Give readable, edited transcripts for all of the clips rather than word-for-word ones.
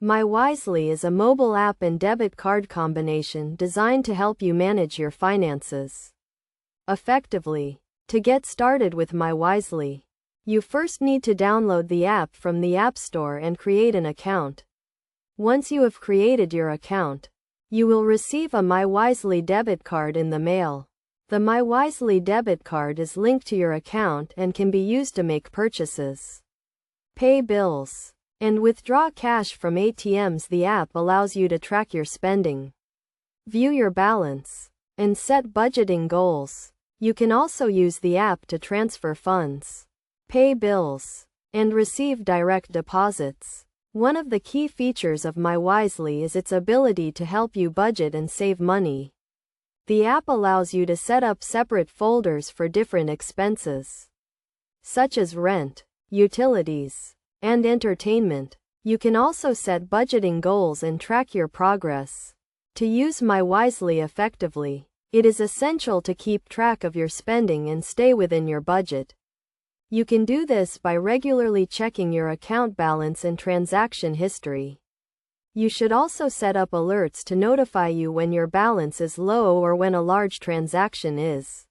MyWisely is a mobile app and debit card combination designed to help you manage your finances effectively. To get started with MyWisely, you first need to download the app from the App Store and create an account. Once you have created your account, you will receive a MyWisely debit card in the mail. The MyWisely debit card is linked to your account and can be used to make purchases, pay bills, and withdraw cash from ATMs. The app allows you to track your spending, view your balance, and set budgeting goals. You can also use the app to transfer funds, pay bills, and receive direct deposits. One of the key features of MyWisely is its ability to help you budget and save money. The app allows you to set up separate folders for different expenses, such as rent, utilities, and entertainment. You can also set budgeting goals and track your progress. To use MyWisely effectively, it is essential to keep track of your spending and stay within your budget. You can do this by regularly checking your account balance and transaction history. You should also set up alerts to notify you when your balance is low or when a large transaction is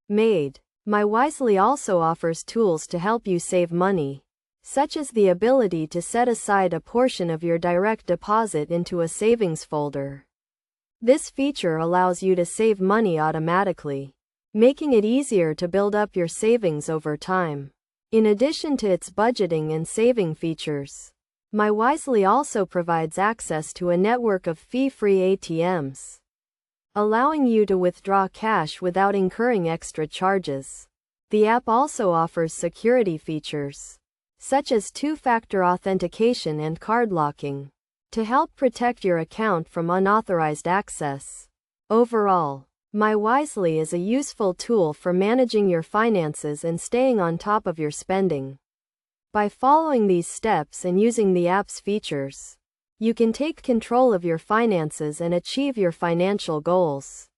made. MyWisely also offers tools to help you save money, such as the ability to set aside a portion of your direct deposit into a savings folder. This feature allows you to save money automatically, making it easier to build up your savings over time. In addition to its budgeting and saving features, MyWisely also provides access to a network of fee-free ATMs, allowing you to withdraw cash without incurring extra charges. The app also offers security features, such as two-factor authentication and card locking, to help protect your account from unauthorized access. Overall, MyWisely is a useful tool for managing your finances and staying on top of your spending. By following these steps and using the app's features, you can take control of your finances and achieve your financial goals.